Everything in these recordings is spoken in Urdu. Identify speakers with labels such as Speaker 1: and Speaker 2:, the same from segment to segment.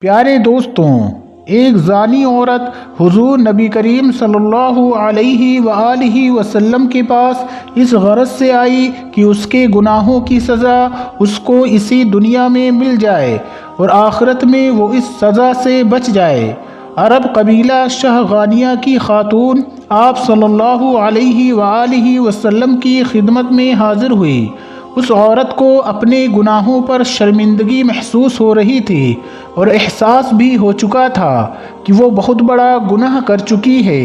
Speaker 1: پیارے دوستوں، ایک زانی عورت حضور نبی کریم صلی اللہ علیہ وآلہ وسلم کے پاس اس غرض سے آئی کہ اس کے گناہوں کی سزا اس کو اسی دنیا میں مل جائے اور آخرت میں وہ اس سزا سے بچ جائے۔ عرب قبیلہ شہغانیہ کی خاتون آپ صلی اللہ علیہ وآلہ وسلم کی خدمت میں حاضر ہوئی۔ اس عورت کو اپنے گناہوں پر شرمندگی محسوس ہو رہی تھی اور احساس بھی ہو چکا تھا کہ وہ بہت بڑا گناہ کر چکی ہے۔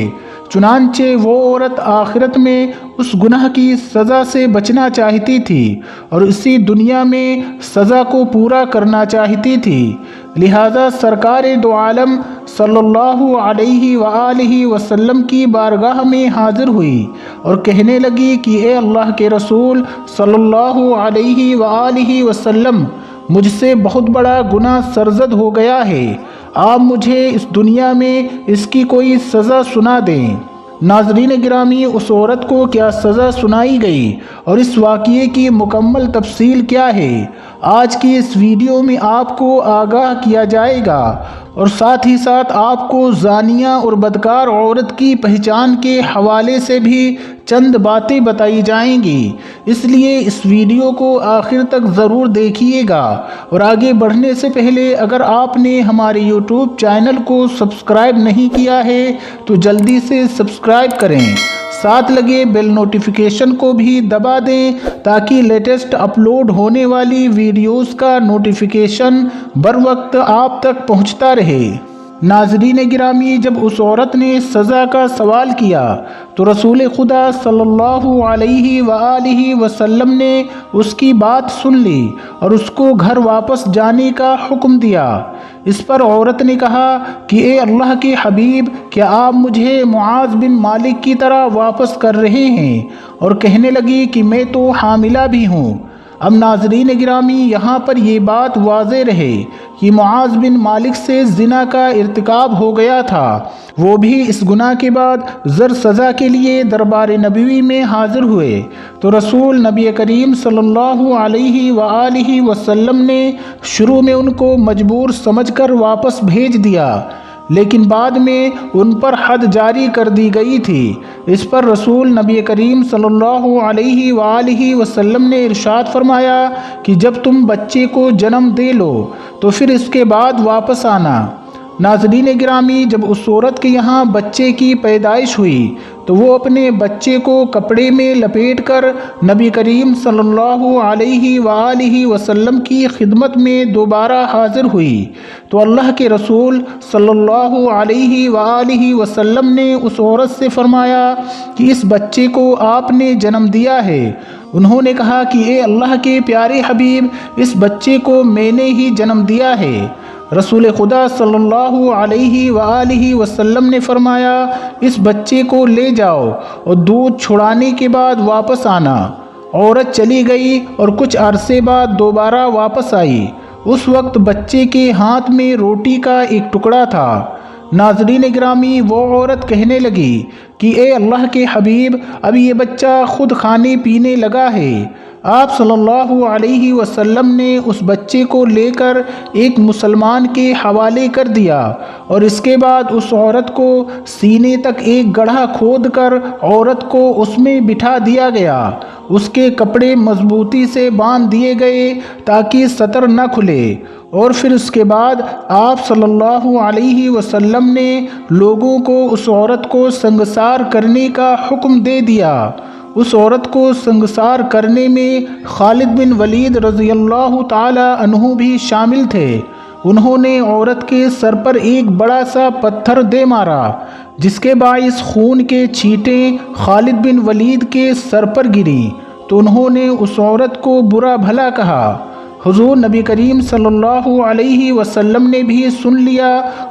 Speaker 1: چنانچہ وہ عورت آخرت میں اس گناہ کی سزا سے بچنا چاہتی تھی اور اسی دنیا میں سزا کو پورا کرنا چاہتی تھی۔ لہذا سرکار دو عالم صلی اللہ علیہ وآلہ وسلم کی بارگاہ میں حاضر ہوئی اور کہنے لگی کہ اے اللہ کے رسول صلی اللہ علیہ وآلہ وسلم، مجھ سے بہت بڑا گناہ سرزد ہو گیا ہے، آپ مجھے اس دنیا میں اس کی کوئی سزا سنا دیں۔ ناظرین گرامی، اس عورت کو کیا سزا سنائی گئی اور اس واقعے کی مکمل تفصیل کیا ہے، آج کی اس ویڈیو میں آپ کو آگاہ کیا جائے گا اور ساتھ ہی ساتھ آپ کو زانیہ اور بدکار عورت کی پہچان کے حوالے سے بھی چند باتیں بتائی جائیں گی، اس لیے اس ویڈیو کو آخر تک ضرور دیکھیے گا۔ اور آگے بڑھنے سے پہلے اگر آپ نے ہمارے یوٹیوب چینل کو سبسکرائب نہیں کیا ہے تو جلدی سے سبسکرائب کریں، ساتھ لگے بیل نوٹیفیکیشن کو بھی دبا دیں تاکہ لیٹسٹ اپلوڈ ہونے والی ویڈیوز کا نوٹیفیکیشن بر وقت آپ تک پہنچتا رہے۔ ناظرین گرامی، جب اس عورت نے سزا کا سوال کیا تو رسول خدا صلی اللہ علیہ وآلہ وسلم نے اس کی بات سن لی اور اس کو گھر واپس جانے کا حکم دیا۔ اس پر عورت نے کہا کہ اے اللہ کے حبیب، کیا آپ مجھے معاذ بن مالک کی طرح واپس کر رہے ہیں؟ اور کہنے لگی کہ میں تو حاملہ بھی ہوں۔ اب ناظرین گرامی، یہاں پر یہ بات واضح رہے کہ معاذ بن مالک سے زنا کا ارتکاب ہو گیا تھا، وہ بھی اس گناہ کے بعد زر سزا کے لیے دربار نبوی میں حاضر ہوئے تو رسول نبی کریم صلی اللہ علیہ وآلہ وسلم نے شروع میں ان کو مجبور سمجھ کر واپس بھیج دیا، لیکن بعد میں ان پر حد جاری کر دی گئی تھی۔ اس پر رسول نبی کریم صلی اللہ علیہ وآلہ وسلم نے ارشاد فرمایا کہ جب تم بچے کو جنم دے لو تو پھر اس کے بعد واپس آنا۔ ناظرین گرامی، جب اس عورت کے یہاں بچے کی پیدائش ہوئی تو وہ اپنے بچے کو کپڑے میں لپیٹ کر نبی کریم صلی اللہ علیہ وآلہ وسلم کی خدمت میں دوبارہ حاضر ہوئی تو اللہ کے رسول صلی اللہ علیہ وآلہ وسلم نے اس عورت سے فرمایا کہ اس بچے کو آپ نے جنم دیا ہے۔ انہوں نے کہا کہ اے اللہ کے پیارے حبیب، اس بچے کو میں نے ہی جنم دیا ہے۔ رسول خدا صلی اللہ علیہ وآلہ وسلم نے فرمایا اس بچے کو لے جاؤ اور دودھ چھڑانے کے بعد واپس آنا۔ عورت چلی گئی اور کچھ عرصے بعد دوبارہ واپس آئی۔ اس وقت بچے کے ہاتھ میں روٹی کا ایک ٹکڑا تھا۔ ناظرین گرامی، وہ عورت کہنے لگی کہ اے اللہ کے حبیب، اب یہ بچہ خود کھانے پینے لگا ہے۔ آپ صلی اللہ علیہ وسلم نے اس بچے کو لے کر ایک مسلمان کے حوالے کر دیا اور اس کے بعد اس عورت کو سینے تک ایک گڑھا کھود کر عورت کو اس میں بٹھا دیا گیا۔ اس کے کپڑے مضبوطی سے باندھ دیے گئے تاکہ سطر نہ کھلے اور پھر اس کے بعد آپ صلی اللہ علیہ وسلم نے لوگوں کو اس عورت کو سنگسار کرنے کا حکم دے دیا۔ اس عورت کو سنگسار کرنے میں خالد بن ولید رضی اللہ تعالی عنہ بھی شامل تھے۔ انہوں نے عورت کے سر پر ایک بڑا سا پتھر دے مارا جس کے باعث خون کے چھینٹیں خالد بن ولید کے سر پر گریں تو انہوں نے اس عورت کو برا بھلا کہا۔ حضور نبی کریم صلی اللہ علیہ وسلم نے بھی سن لیا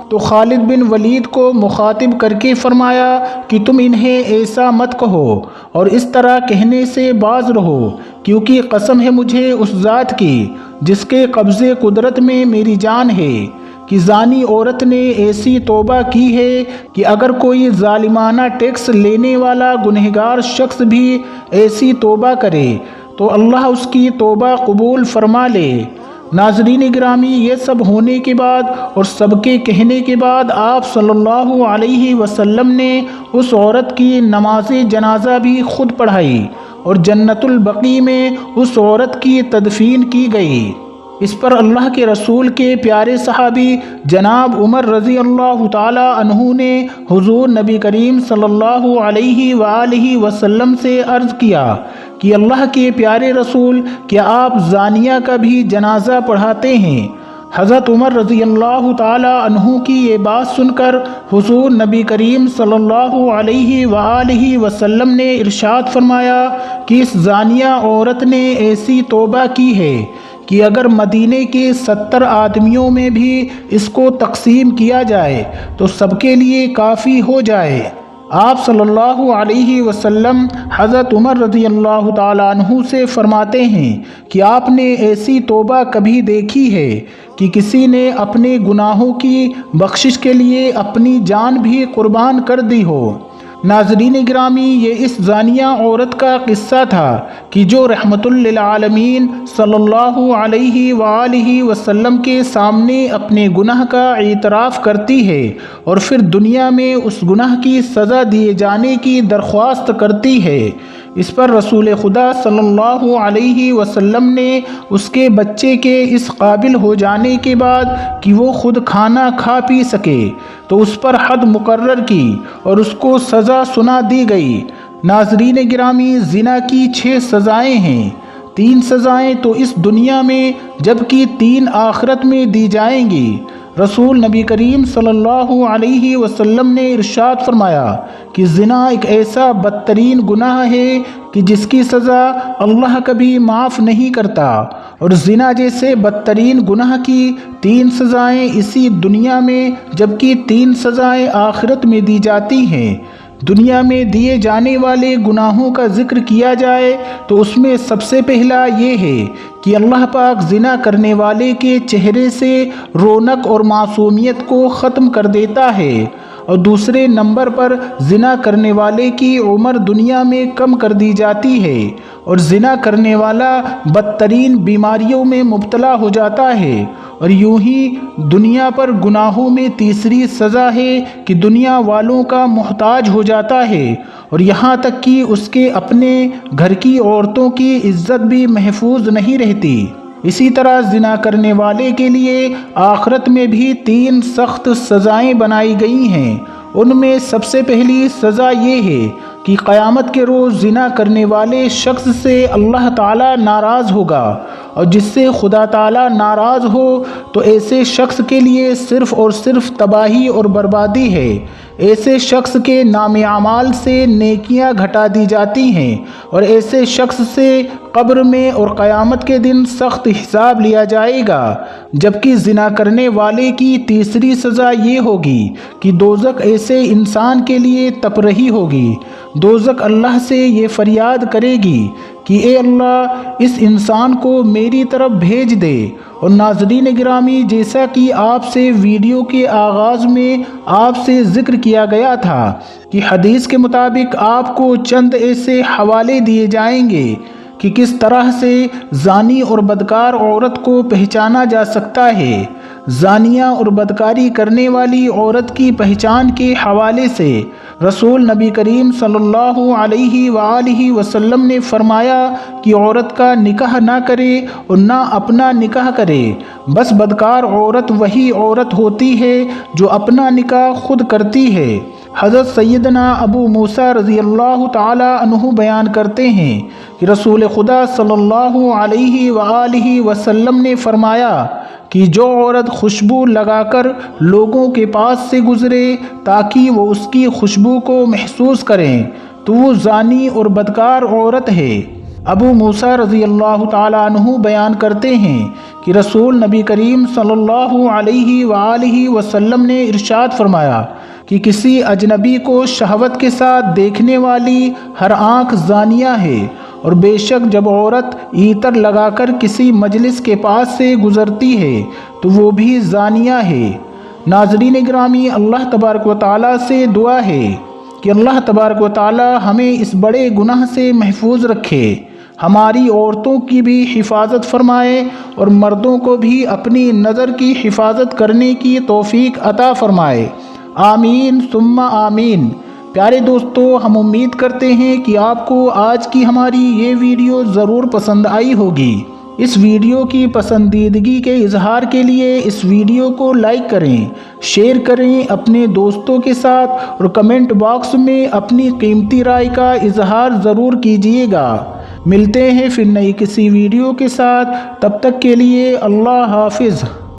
Speaker 1: تو خالد بن ولید کو مخاطب کر کے فرمایا کہ تم انہیں ایسا مت کہو اور اس طرح کہنے سے باز رہو، کیونکہ قسم ہے مجھے اس ذات کی جس کے قبضے قدرت میں میری جان ہے کہ زانی عورت نے ایسی توبہ کی ہے کہ اگر کوئی ظالمانہ ٹیکس لینے والا گنہگار شخص بھی ایسی توبہ کرے تو اللہ اس کی توبہ قبول فرما لے۔ ناظرین گرامی، یہ سب ہونے کے بعد اور سب کے کہنے کے بعد آپ صلی اللہ علیہ وسلم نے اس عورت کی نماز جنازہ بھی خود پڑھائی اور جنت البقیع میں اس عورت کی تدفین کی گئی۔ اس پر اللہ کے رسول کے پیارے صحابی جناب عمر رضی اللہ تعالی عنہ نے حضور نبی کریم صلی اللہ علیہ وآلہ وسلم سے عرض کیا کہ اللہ کے پیارے رسول، کیا آپ زانیہ کا بھی جنازہ پڑھاتے ہیں؟ حضرت عمر رضی اللہ تعالی عنہ کی یہ بات سن کر حضور نبی کریم صلی اللہ علیہ وآلہ وسلم نے ارشاد فرمایا کہ اس زانیہ عورت نے ایسی توبہ کی ہے کہ اگر مدینے کے 70 آدمیوں میں بھی اس کو تقسیم کیا جائے تو سب کے لیے کافی ہو جائے۔ آپ صلی اللہ علیہ وسلم حضرت عمر رضی اللہ تعالیٰ عنہ سے فرماتے ہیں کہ آپ نے ایسی توبہ کبھی دیکھی ہے کہ کسی نے اپنے گناہوں کی بخشش کے لیے اپنی جان بھی قربان کر دی ہو؟ ناظرین گرامی، یہ اس زانیہ عورت کا قصہ تھا کہ جو رحمت للعالمین صلی اللہ علیہ وآلہ وسلم کے سامنے اپنے گناہ کا اعتراف کرتی ہے اور پھر دنیا میں اس گناہ کی سزا دیے جانے کی درخواست کرتی ہے۔ اس پر رسول خدا صلی اللہ علیہ وسلم نے اس کے بچے کے اس قابل ہو جانے کے بعد کہ وہ خود کھانا کھا پی سکے تو اس پر حد مقرر کی اور اس کو سزا سنا دی گئی۔ ناظرین گرامی، زنا کی 6 سزائیں ہیں۔ 3 سزائیں تو اس دنیا میں جبکہ 3 آخرت میں دی جائیں گی۔ رسول نبی کریم صلی اللہ علیہ وسلم نے ارشاد فرمایا کہ زنا ایک ایسا بدترین گناہ ہے کہ جس کی سزا اللہ کبھی معاف نہیں کرتا، اور زنا جیسے بدترین گناہ کی 3 سزائیں اسی دنیا میں جبکہ 3 سزائیں آخرت میں دی جاتی ہیں۔ دنیا میں دیے جانے والے گناہوں کا ذکر کیا جائے تو اس میں سب سے پہلا یہ ہے کہ اللہ پاک زنا کرنے والے کے چہرے سے رونق اور معصومیت کو ختم کر دیتا ہے، اور دوسرے نمبر پر زنا کرنے والے کی عمر دنیا میں کم کر دی جاتی ہے، اور زنا کرنے والا بدترین بیماریوں میں مبتلا ہو جاتا ہے۔ اور یوں ہی دنیا پر گناہوں میں تیسری سزا ہے کہ دنیا والوں کا محتاج ہو جاتا ہے، اور یہاں تک کہ اس کے اپنے گھر کی عورتوں کی عزت بھی محفوظ نہیں رہتی۔ اسی طرح زنا کرنے والے کے لیے آخرت میں بھی 3 سخت سزائیں بنائی گئی ہیں۔ ان میں سب سے پہلی سزا یہ ہے کہ قیامت کے روز زنا کرنے والے شخص سے اللہ تعالیٰ ناراض ہوگا، اور جس سے خدا تعالیٰ ناراض ہو تو ایسے شخص کے لیے صرف اور صرف تباہی اور بربادی ہے۔ ایسے شخص کے نام اعمال سے نیکیاں گھٹا دی جاتی ہیں، اور ایسے شخص سے قبر میں اور قیامت کے دن سخت حساب لیا جائے گا۔ جبکہ زنا کرنے والے کی تیسری سزا یہ ہوگی کہ دوزخ ایسے انسان کے لیے تپ رہی ہوگی۔ دوزخ اللہ سے یہ فریاد کرے گی کہ اے اللہ، اس انسان کو میری طرف بھیج دے۔ اور ناظرین گرامی، جیسا کہ آپ سے ویڈیو کے آغاز میں آپ سے ذکر کیا گیا تھا کہ حدیث کے مطابق آپ کو چند ایسے حوالے دیے جائیں گے کہ کس طرح سے زانی اور بدکار عورت کو پہچانا جا سکتا ہے۔ زانیہ اور بدکاری کرنے والی عورت کی پہچان کے حوالے سے رسول نبی کریم صلی اللہ علیہ وآلہ وسلم نے فرمایا کہ عورت کا نکاح نہ کرے اور نہ اپنا نکاح کرے، بس بدکار عورت وہی عورت ہوتی ہے جو اپنا نکاح خود کرتی ہے۔ حضرت سیدنا ابو موسیٰ رضی اللہ تعالی عنہ بیان کرتے ہیں کہ رسول خدا صلی اللہ علیہ وآلہ وسلم نے فرمایا کہ جو عورت خوشبو لگا کر لوگوں کے پاس سے گزرے تاکہ وہ اس کی خوشبو کو محسوس کریں تو وہ زانی اور بدکار عورت ہے۔ ابو موسیٰ رضی اللہ تعالی عنہ بیان کرتے ہیں کہ رسول نبی کریم صلی اللہ علیہ وآلہ وسلم نے ارشاد فرمایا کہ کسی اجنبی کو شہوت کے ساتھ دیکھنے والی ہر آنکھ زانیہ ہے، اور بے شک جب عورت عطر لگا کر کسی مجلس کے پاس سے گزرتی ہے تو وہ بھی زانیہ ہے۔ ناظرین گرامی، اللہ تبارک و تعالیٰ سے دعا ہے کہ اللہ تبارک و تعالیٰ ہمیں اس بڑے گناہ سے محفوظ رکھے۔ ہماری عورتوں کی بھی حفاظت فرمائے اور مردوں کو بھی اپنی نظر کی حفاظت کرنے کی توفیق عطا فرمائے، آمین ثم آمین۔ پیارے دوستو، ہم امید کرتے ہیں کہ آپ کو آج کی ہماری یہ ویڈیو ضرور پسند آئی ہوگی۔ اس ویڈیو کی پسندیدگی کے اظہار کے لیے اس ویڈیو کو لائک کریں، شیئر کریں اپنے دوستوں کے ساتھ اور کمنٹ باکس میں اپنی قیمتی رائے کا اظہار ضرور کیجیے گا۔ ملتے ہیں پھر نئی کسی ویڈیو کے ساتھ، تب تک کے لیے اللہ حافظ۔